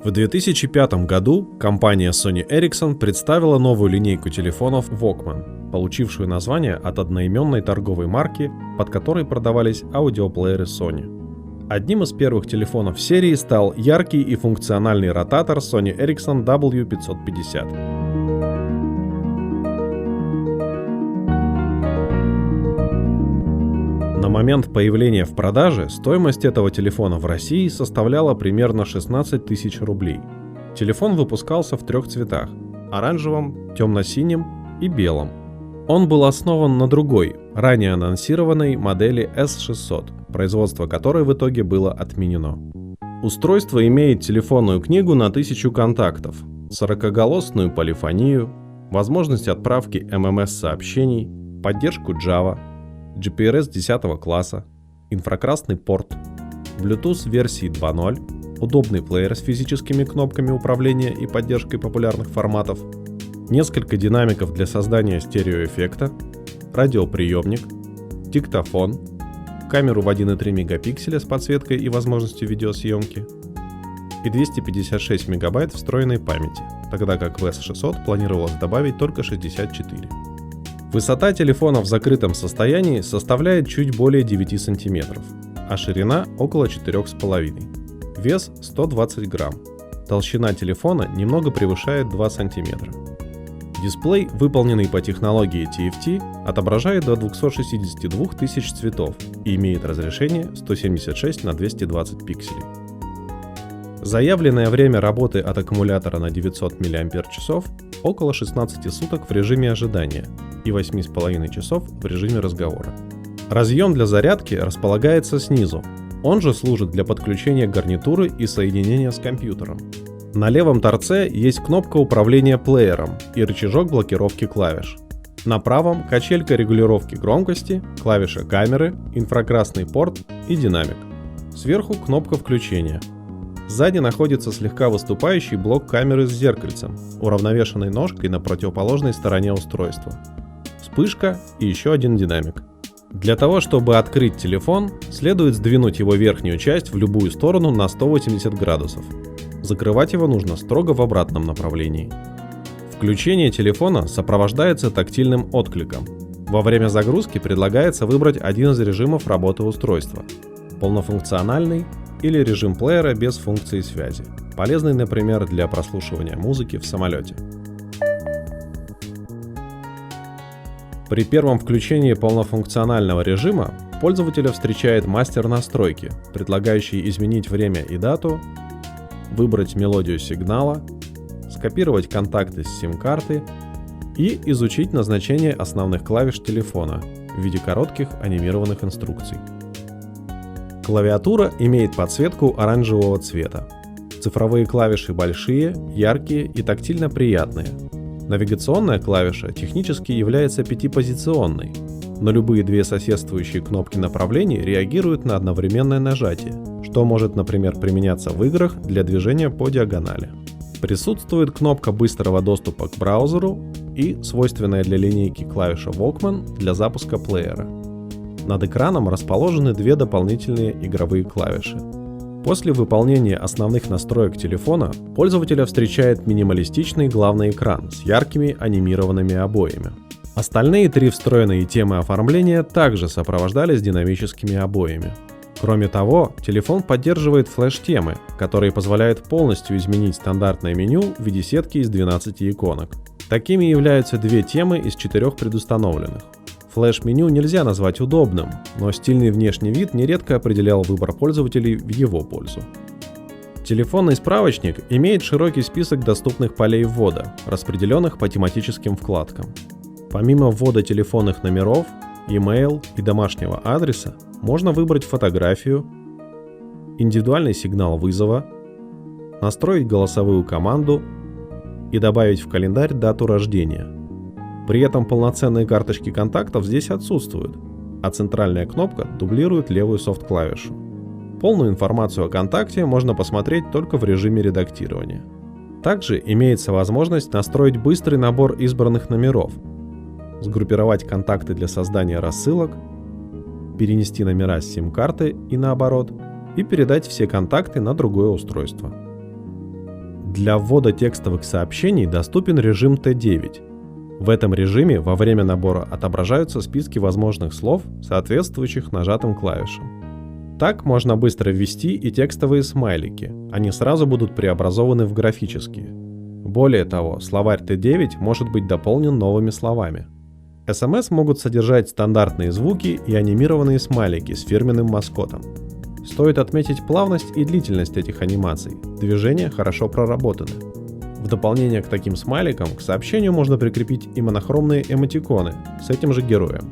В 2005 году компания Sony Ericsson представила новую линейку телефонов Walkman, получившую название от одноименной торговой марки, под которой продавались аудиоплееры Sony. Одним из первых телефонов серии стал яркий и функциональный ротатор Sony Ericsson W550. На момент появления в продаже стоимость этого телефона в России составляла примерно 16 тысяч рублей. Телефон выпускался в 3 цветах – оранжевом, темно-синем и белом. Он был основан на другой, ранее анонсированной модели S600, производство которой в итоге было отменено. Устройство имеет телефонную книгу на 1000 контактов, 40-голосную полифонию, возможность отправки MMS-сообщений, поддержку Java, GPRS 10 класса, инфракрасный порт, Bluetooth версии 2.0, удобный плеер с физическими кнопками управления и поддержкой популярных форматов, несколько динамиков для создания стереоэффекта, радиоприемник, диктофон, камеру в 1,3 мегапикселя с подсветкой и возможностью видеосъемки и 256 мегабайт встроенной памяти, тогда как в S600 планировалось добавить только 64. Высота телефона в закрытом состоянии составляет чуть более 9 см, а ширина около 4,5. Вес 120 грамм. Толщина телефона немного превышает 2 см. Дисплей, выполненный по технологии TFT, отображает до 262 тысяч цветов и имеет разрешение 176 на 220 пикселей. Заявленное время работы от аккумулятора на 900 мАч около 16 суток в режиме ожидания и 8,5 часов в режиме разговора. Разъем для зарядки располагается снизу, он же служит для подключения гарнитуры и соединения с компьютером. На левом торце есть кнопка управления плеером и рычажок блокировки клавиш. На правом качелька регулировки громкости, клавиша камеры, инфракрасный порт и динамик. Сверху кнопка включения. Сзади находится слегка выступающий блок камеры с зеркальцем, уравновешенной ножкой на противоположной стороне устройства. Вспышка и еще один динамик. Для того, чтобы открыть телефон, следует сдвинуть его верхнюю часть в любую сторону на 180 градусов. Закрывать его нужно строго в обратном направлении. Включение телефона сопровождается тактильным откликом. Во время загрузки предлагается выбрать один из режимов работы устройства – полнофункциональный или режим плеера без функции связи, полезный, например, для прослушивания музыки в самолете. При первом включении полнофункционального режима пользователя встречает мастер настройки, предлагающий изменить время и дату, выбрать мелодию сигнала, скопировать контакты с сим-карты и изучить назначение основных клавиш телефона в виде коротких анимированных инструкций. Клавиатура имеет подсветку оранжевого цвета. Цифровые клавиши большие, яркие и тактильно приятные. Навигационная клавиша технически является 5-позиционной, но любые 2 соседствующие кнопки направлений реагируют на одновременное нажатие, что может, например, применяться в играх для движения по диагонали. Присутствует кнопка быстрого доступа к браузеру и свойственная для линейки клавиша Walkman для запуска плеера. Над экраном расположены 2 дополнительные игровые клавиши. После выполнения основных настроек телефона пользователя встречает минималистичный главный экран с яркими анимированными обоями. Остальные 3 встроенные темы оформления также сопровождались динамическими обоями. Кроме того, телефон поддерживает флеш-темы, которые позволяют полностью изменить стандартное меню в виде сетки из 12 иконок. Такими являются 2 темы из 4 предустановленных. Флеш-меню нельзя назвать удобным, но стильный внешний вид нередко определял выбор пользователей в его пользу. Телефонный справочник имеет широкий список доступных полей ввода, распределенных по тематическим вкладкам. Помимо ввода телефонных номеров, e-mail и домашнего адреса, можно выбрать фотографию, индивидуальный сигнал вызова, настроить голосовую команду и добавить в календарь дату рождения. При этом полноценные карточки контактов здесь отсутствуют, а центральная кнопка дублирует левую софт-клавишу. Полную информацию о контакте можно посмотреть только в режиме редактирования. Также имеется возможность настроить быстрый набор избранных номеров, сгруппировать контакты для создания рассылок, перенести номера с сим-карты и наоборот, и передать все контакты на другое устройство. Для ввода текстовых сообщений доступен режим T9. В этом режиме во время набора отображаются списки возможных слов, соответствующих нажатым клавишам. Так можно быстро ввести и текстовые смайлики, они сразу будут преобразованы в графические. Более того, словарь T9 может быть дополнен новыми словами. SMS могут содержать стандартные звуки и анимированные смайлики с фирменным маскотом. Стоит отметить плавность и длительность этих анимаций, движения хорошо проработаны. В дополнение к таким смайликам к сообщению можно прикрепить и монохромные эмотиконы с этим же героем.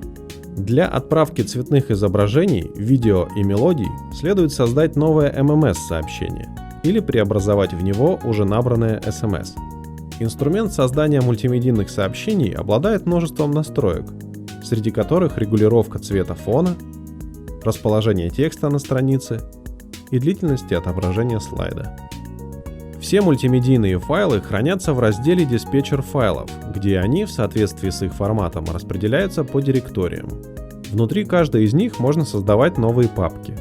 Для отправки цветных изображений, видео и мелодий следует создать новое MMS-сообщение или преобразовать в него уже набранное SMS. Инструмент создания мультимедийных сообщений обладает множеством настроек, среди которых регулировка цвета фона, расположение текста на странице и длительности отображения слайда. Все мультимедийные файлы хранятся в разделе «Диспетчер файлов», где они, в соответствии с их форматом, распределяются по директориям. Внутри каждой из них можно создавать новые папки.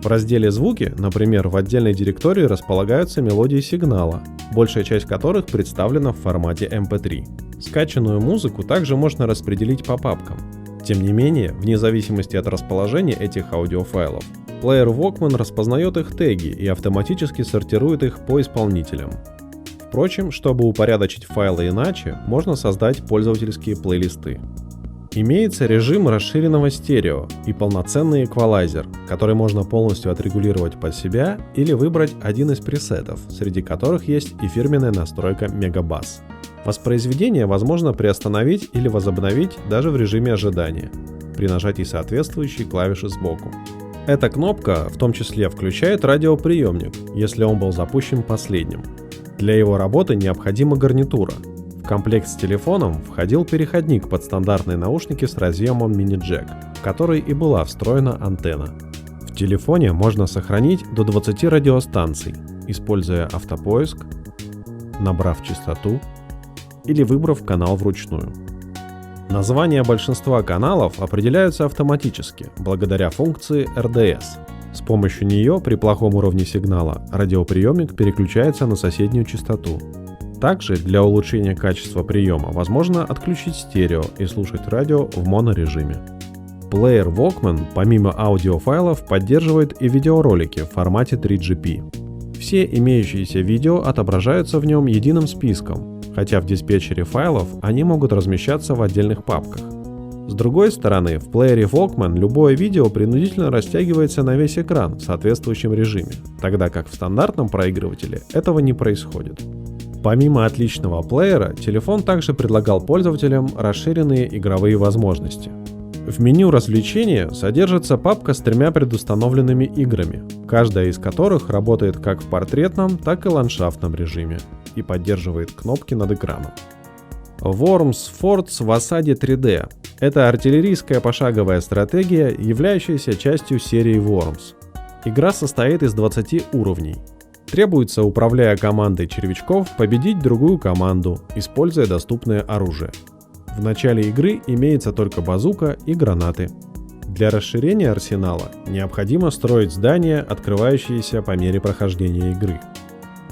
В разделе «Звуки», например, в отдельной директории располагаются мелодии сигнала, большая часть которых представлена в формате MP3. Скачанную музыку также можно распределить по папкам. Тем не менее, вне зависимости от расположения этих аудиофайлов, плеер Walkman распознает их теги и автоматически сортирует их по исполнителям. Впрочем, чтобы упорядочить файлы иначе, можно создать пользовательские плейлисты. Имеется режим расширенного стерео и полноценный эквалайзер, который можно полностью отрегулировать под себя или выбрать один из пресетов, среди которых есть и фирменная настройка Megabass. Воспроизведение возможно приостановить или возобновить даже в режиме ожидания, при нажатии соответствующей клавиши сбоку. Эта кнопка в том числе включает радиоприемник, если он был запущен последним. Для его работы необходима гарнитура. В комплект с телефоном входил переходник под стандартные наушники с разъемом мини-джек, в который и была встроена антенна. В телефоне можно сохранить до 20 радиостанций, используя автопоиск, набрав частоту или выбрав канал вручную. Названия большинства каналов определяются автоматически, благодаря функции RDS. С помощью нее при плохом уровне сигнала радиоприемник переключается на соседнюю частоту. Также для улучшения качества приема возможно отключить стерео и слушать радио в монорежиме. Плеер Walkman помимо аудиофайлов поддерживает и видеоролики в формате 3GP. Все имеющиеся видео отображаются в нем единым списком, хотя в диспетчере файлов они могут размещаться в отдельных папках. С другой стороны, в плеере Walkman любое видео принудительно растягивается на весь экран в соответствующем режиме, тогда как в стандартном проигрывателе этого не происходит. Помимо отличного плеера, телефон также предлагал пользователям расширенные игровые возможности. В меню развлечения содержится папка с 3 предустановленными играми, каждая из которых работает как в портретном, так и ландшафтном режиме и поддерживает кнопки над экраном. Worms Forts в осаде 3D – это артиллерийская пошаговая стратегия, являющаяся частью серии Worms. Игра состоит из 20 уровней. Требуется, управляя командой червячков, победить другую команду, используя доступное оружие. В начале игры имеется только базука и гранаты. Для расширения арсенала необходимо строить здания, открывающиеся по мере прохождения игры.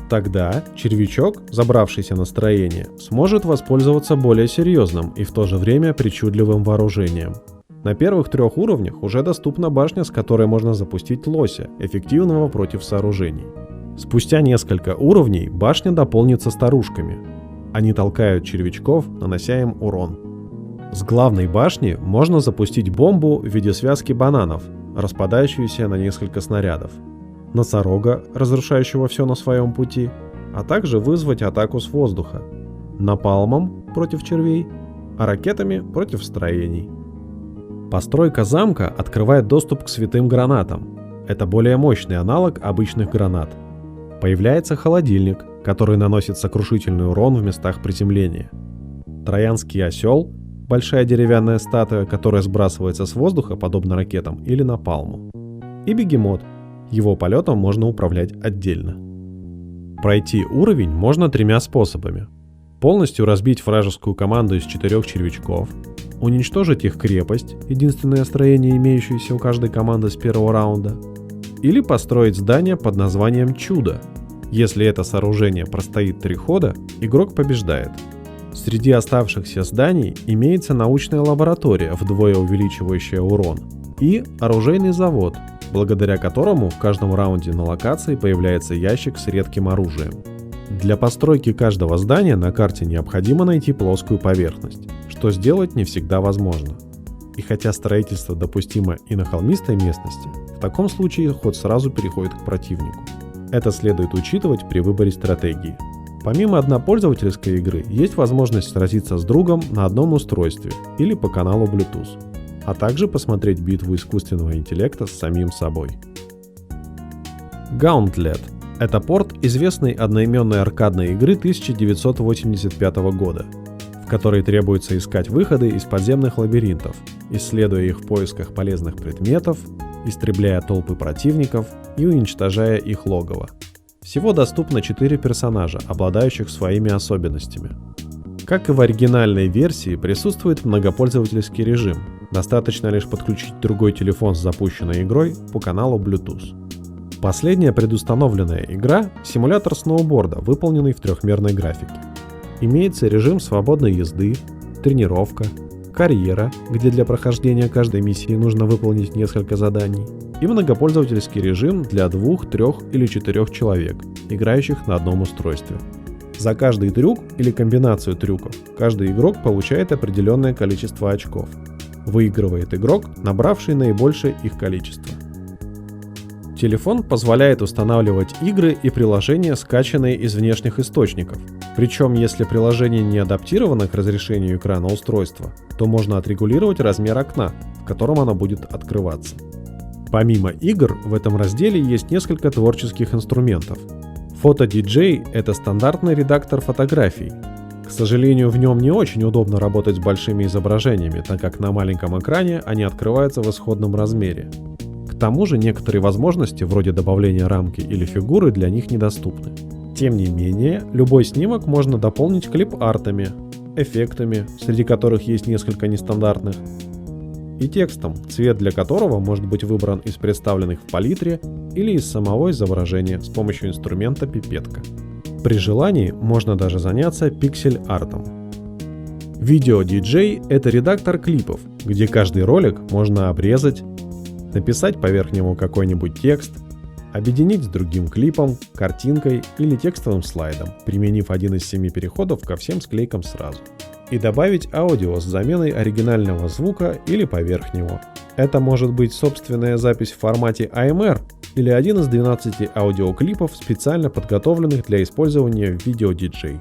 Тогда червячок, забравшийся на строение, сможет воспользоваться более серьезным и в то же время причудливым вооружением. На первых 3 уровнях уже доступна башня, с которой можно запустить лося, эффективного против сооружений. Спустя несколько уровней башня дополнится старушками. Они толкают червячков, нанося им урон. С главной башни можно запустить бомбу в виде связки бананов, распадающуюся на несколько снарядов, носорога, разрушающего все на своем пути, а также вызвать атаку с воздуха, напалмом против червей, а ракетами против строений. Постройка замка открывает доступ к святым гранатам. Это более мощный аналог обычных гранат. Появляется холодильник, который наносит сокрушительный урон в местах приземления. Троянский осел – большая деревянная статуя, которая сбрасывается с воздуха, подобно ракетам или напалму. И бегемот. Его полетом можно управлять отдельно. Пройти уровень можно 3 способами. Полностью разбить вражескую команду из 4 червячков, уничтожить их крепость, единственное строение, имеющееся у каждой команды с первого раунда, или построить здание под названием «Чудо». Если это сооружение простоит 3 хода, игрок побеждает. Среди оставшихся зданий имеется научная лаборатория, вдвое увеличивающая урон, и оружейный завод, благодаря которому в каждом раунде на локации появляется ящик с редким оружием. Для постройки каждого здания на карте необходимо найти плоскую поверхность, что сделать не всегда возможно. И хотя строительство допустимо и на холмистой местности, в таком случае ход сразу переходит к противнику. Это следует учитывать при выборе стратегии. Помимо однопользовательской игры, есть возможность сразиться с другом на одном устройстве или по каналу Bluetooth, а также посмотреть битву искусственного интеллекта с самим собой. Gauntlet – это порт известной одноименной аркадной игры 1985 года, в которой требуется искать выходы из подземных лабиринтов, исследуя их в поисках полезных предметов, истребляя толпы противников и уничтожая их логово. Всего доступно 4 персонажа, обладающих своими особенностями. Как и в оригинальной версии, присутствует многопользовательский режим. Достаточно лишь подключить другой телефон с запущенной игрой по каналу Bluetooth. Последняя предустановленная игра – симулятор сноуборда, выполненный в трехмерной графике. Имеется режим свободной езды, тренировка, карьера, где для прохождения каждой миссии нужно выполнить несколько заданий, и многопользовательский режим для 2, 3 или 4 человек, играющих на одном устройстве. За каждый трюк или комбинацию трюков каждый игрок получает определенное количество очков. Выигрывает игрок, набравший наибольшее их количество. Телефон позволяет устанавливать игры и приложения, скачанные из внешних источников. Причем, если приложение не адаптировано к разрешению экрана устройства, то можно отрегулировать размер окна, в котором оно будет открываться. Помимо игр, в этом разделе есть несколько творческих инструментов. Фото-диджей – это стандартный редактор фотографий. К сожалению, в нем не очень удобно работать с большими изображениями, так как на маленьком экране они открываются в исходном размере. К тому же некоторые возможности, вроде добавления рамки или фигуры, для них недоступны. Тем не менее, любой снимок можно дополнить клип-артами, эффектами, среди которых есть несколько нестандартных, и текстом, цвет для которого может быть выбран из представленных в палитре или из самого изображения с помощью инструмента пипетка. При желании можно даже заняться пиксель-артом. Видео-диджей – это редактор клипов, где каждый ролик можно обрезать, написать поверх него какой-нибудь текст, объединить с другим клипом, картинкой или текстовым слайдом, применив один из 7 переходов ко всем склейкам сразу. И добавить аудио с заменой оригинального звука или поверх него. Это может быть собственная запись в формате AMR или один из 12 аудиоклипов, специально подготовленных для использования в видео-диджей.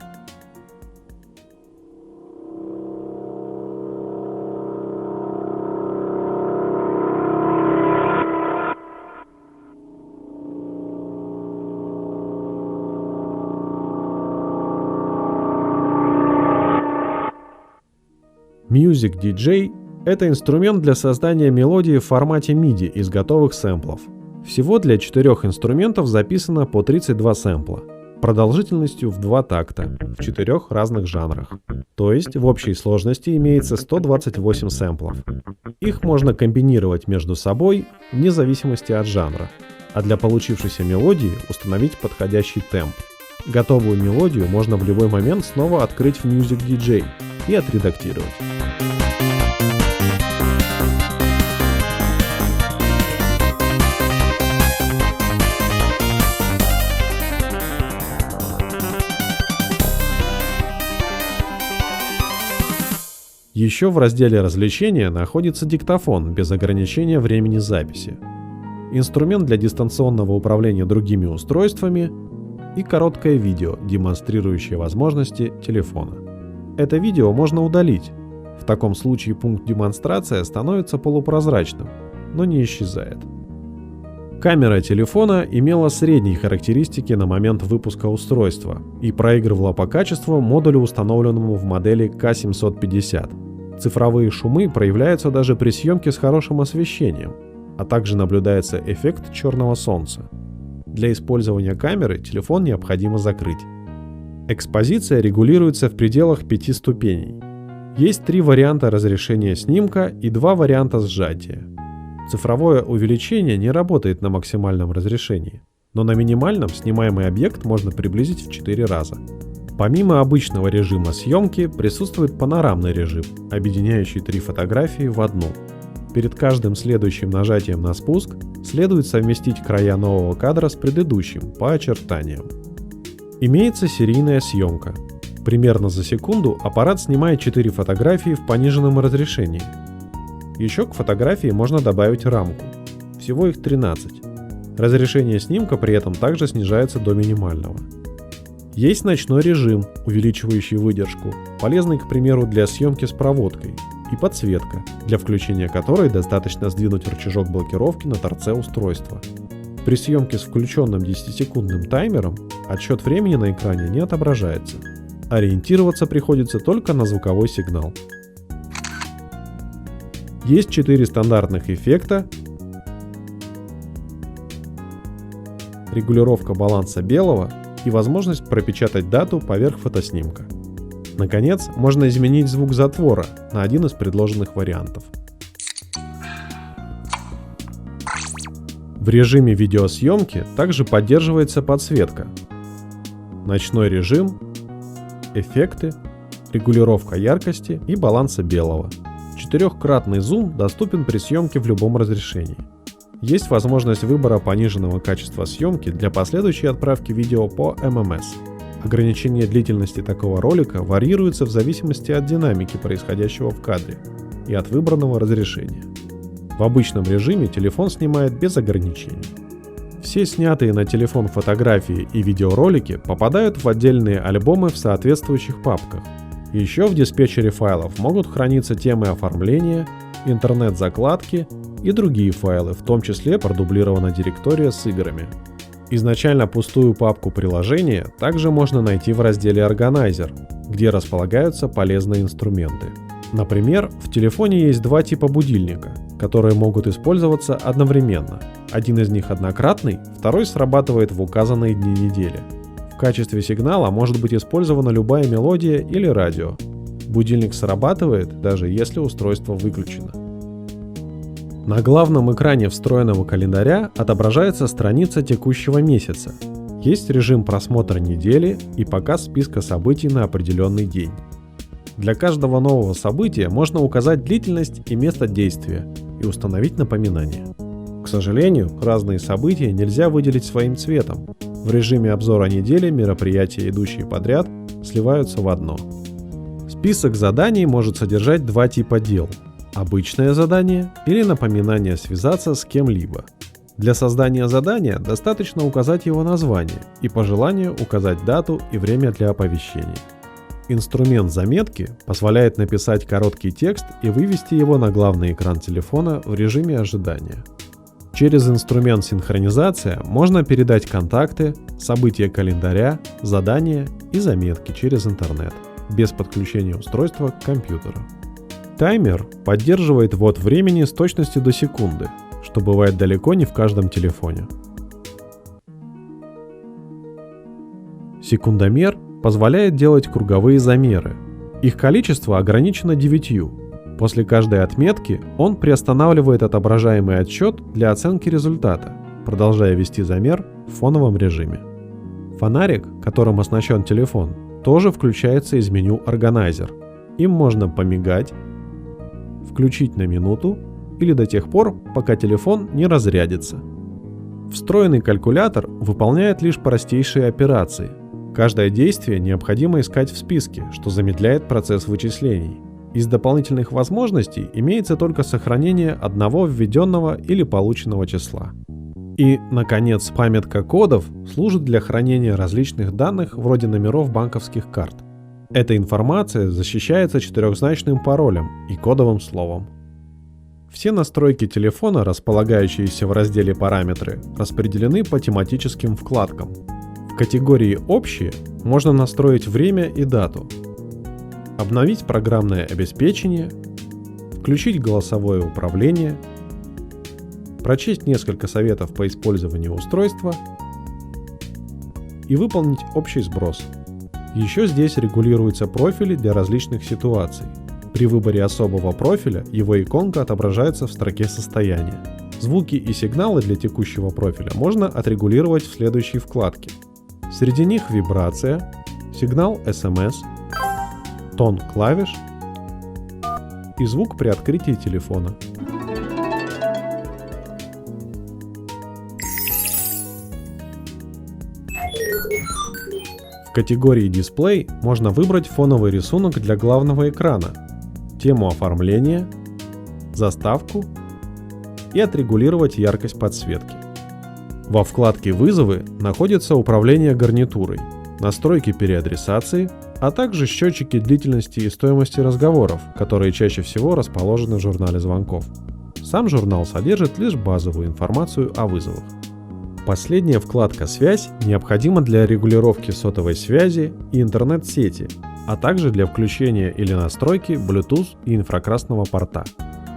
Music DJ – это инструмент для создания мелодии в формате MIDI из готовых сэмплов. Всего для 4 инструментов записано по 32 сэмпла, продолжительностью в 2 такта, в 4 разных жанрах. То есть в общей сложности имеется 128 сэмплов. Их можно комбинировать между собой вне зависимости от жанра, а для получившейся мелодии установить подходящий темп. Готовую мелодию можно в любой момент снова открыть в Music DJ и отредактировать. Еще в разделе «Развлечения» находится диктофон без ограничения времени записи, инструмент для дистанционного управления другими устройствами и короткое видео, демонстрирующее возможности телефона. Это видео можно удалить. В таком случае пункт демонстрации становится полупрозрачным, но не исчезает. Камера телефона имела средние характеристики на момент выпуска устройства и проигрывала по качеству модулю, установленному в модели K750. Цифровые шумы проявляются даже при съемке с хорошим освещением, а также наблюдается эффект черного солнца. Для использования камеры телефон необходимо закрыть. Экспозиция регулируется в пределах 5 ступеней. Есть 3 варианта разрешения снимка и 2 варианта сжатия. Цифровое увеличение не работает на максимальном разрешении, но на минимальном снимаемый объект можно приблизить в 4 раза. Помимо обычного режима съемки присутствует панорамный режим, объединяющий 3 фотографии в одну. Перед каждым следующим нажатием на спуск следует совместить края нового кадра с предыдущим по очертаниям. Имеется серийная съемка. Примерно за секунду аппарат снимает 4 фотографии в пониженном разрешении. Еще к фотографии можно добавить рамку. Всего их 13. Разрешение снимка при этом также снижается до минимального. Есть ночной режим, увеличивающий выдержку, полезный, к примеру, для съемки с проводкой, и подсветка, для включения которой достаточно сдвинуть рычажок блокировки на торце устройства. При съемке с включенным 10-секундным таймером отсчет времени на экране не отображается. Ориентироваться приходится только на звуковой сигнал. Есть 4 стандартных эффекта: регулировка баланса белого и возможность пропечатать дату поверх фотоснимка. Наконец, можно изменить звук затвора на один из предложенных вариантов. В режиме видеосъемки также поддерживается подсветка, ночной режим, эффекты, регулировка яркости и баланса белого. 4-кратный зум доступен при съемке в любом разрешении. Есть возможность выбора пониженного качества съемки для последующей отправки видео по ММС. Ограничение длительности такого ролика варьируется в зависимости от динамики происходящего в кадре и от выбранного разрешения. В обычном режиме телефон снимает без ограничений. Все снятые на телефон фотографии и видеоролики попадают в отдельные альбомы в соответствующих папках. Еще в диспетчере файлов могут храниться темы оформления, интернет-закладки и другие файлы, в том числе продублирована директория с играми. Изначально пустую папку приложения также можно найти в разделе Organizer, где располагаются полезные инструменты. Например, в телефоне есть 2 типа будильника, которые могут использоваться одновременно. Один из них однократный, второй срабатывает в указанные дни недели. В качестве сигнала может быть использована любая мелодия или радио. Будильник срабатывает, даже если устройство выключено. На главном экране встроенного календаря отображается страница текущего месяца. Есть режим просмотра недели и показ списка событий на определенный день. Для каждого нового события можно указать длительность и место действия и установить напоминание. К сожалению, разные события нельзя выделить своим цветом. В режиме обзора недели мероприятия, идущие подряд, сливаются в одно. Список заданий может содержать 2 типа дел: обычное задание или напоминание связаться с кем-либо. Для создания задания достаточно указать его название и по желанию указать дату и время для оповещений. Инструмент заметки позволяет написать короткий текст и вывести его на главный экран телефона в режиме ожидания. Через инструмент синхронизация можно передать контакты, события календаря, задания и заметки через интернет, без подключения устройства к компьютеру. Таймер поддерживает ввод времени с точностью до секунды, что бывает далеко не в каждом телефоне. Секундомер позволяет делать круговые замеры. Их количество ограничено 9. После каждой отметки он приостанавливает отображаемый отсчет для оценки результата, продолжая вести замер в фоновом режиме. Фонарик, которым оснащен телефон, тоже включается из меню Organizer. Им можно помигать, включить на минуту или до тех пор, пока телефон не разрядится. Встроенный калькулятор выполняет лишь простейшие операции. Каждое действие необходимо искать в списке, что замедляет процесс вычислений. Из дополнительных возможностей имеется только сохранение одного введенного или полученного числа. И, наконец, памятка кодов служит для хранения различных данных вроде номеров банковских карт. Эта информация защищается 4-значным паролем и кодовым словом. Все настройки телефона, располагающиеся в разделе «Параметры», распределены по тематическим вкладкам. В категории «Общие» можно настроить время и дату, обновить программное обеспечение, включить голосовое управление, прочесть несколько советов по использованию устройства и выполнить общий сброс. Еще здесь регулируются профили для различных ситуаций. При выборе особого профиля его иконка отображается в строке состояния. Звуки и сигналы для текущего профиля можно отрегулировать в следующей вкладке. Среди них вибрация, сигнал SMS, тон клавиш и звук при открытии телефона. В категории «Дисплей» можно выбрать фоновый рисунок для главного экрана, тему оформления, заставку и отрегулировать яркость подсветки. Во вкладке «Вызовы» находится управление гарнитурой, настройки переадресации, а также счетчики длительности и стоимости разговоров, которые чаще всего расположены в журнале звонков. Сам журнал содержит лишь базовую информацию о вызовах. Последняя вкладка «Связь» необходима для регулировки сотовой связи и интернет-сети, а также для включения или настройки Bluetooth и инфракрасного порта.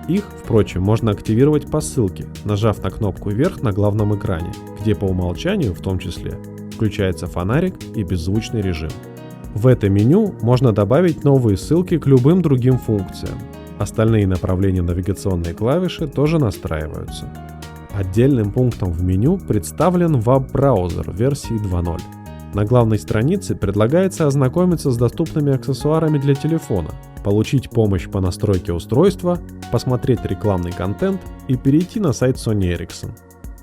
Их, впрочем, можно активировать по ссылке, нажав на кнопку «Вверх» на главном экране, где по умолчанию, в том числе, включается фонарик и беззвучный режим. В это меню можно добавить новые ссылки к любым другим функциям. Остальные направления навигационной клавиши тоже настраиваются. Отдельным пунктом в меню представлен веб-браузер версии 2.0. На главной странице предлагается ознакомиться с доступными аксессуарами для телефона, получить помощь по настройке устройства, посмотреть рекламный контент и перейти на сайт Sony Ericsson.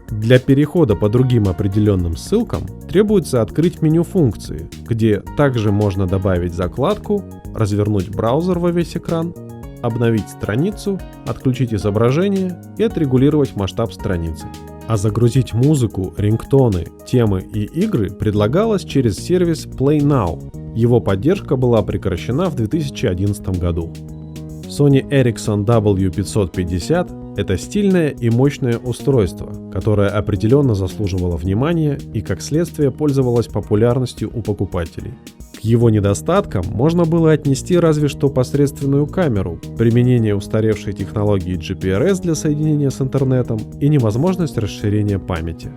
Для перехода по другим определенным ссылкам требуется открыть меню функции, где также можно добавить закладку, развернуть браузер во весь экран, обновить страницу, отключить изображение и отрегулировать масштаб страницы. А загрузить музыку, рингтоны, темы и игры предлагалось через сервис Play Now. Его поддержка была прекращена в 2011 году. Sony Ericsson W550 – это стильное и мощное устройство, которое определенно заслуживало внимания и, как следствие, пользовалось популярностью у покупателей. К его недостаткам можно было отнести разве что посредственную камеру, применение устаревшей технологии GPRS для соединения с интернетом и невозможность расширения памяти.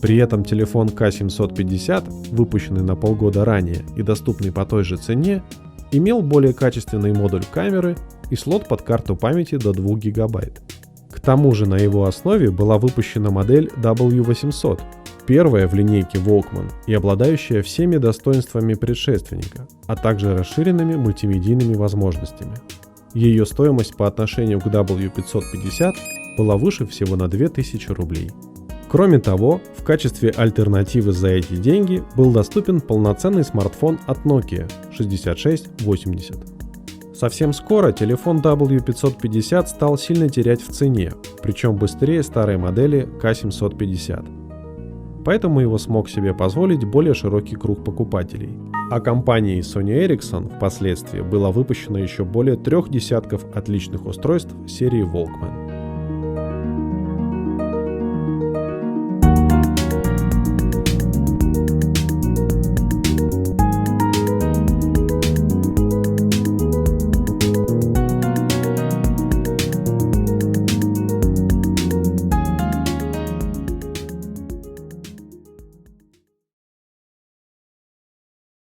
При этом телефон K750, выпущенный на полгода ранее и доступный по той же цене, имел более качественный модуль камеры и слот под карту памяти до 2 ГБ. К тому же на его основе была выпущена модель W800, первая в линейке Walkman и обладающая всеми достоинствами предшественника, а также расширенными мультимедийными возможностями. Ее стоимость по отношению к W550 была выше всего на 2000 рублей. Кроме того, в качестве альтернативы за эти деньги был доступен полноценный смартфон от Nokia 6680. Совсем скоро телефон W550 стал сильно терять в цене, причем быстрее старой модели K750. Поэтому его смог себе позволить более широкий круг покупателей. А компанией Sony Ericsson впоследствии было выпущено еще более 3 десятков отличных устройств серии Walkman.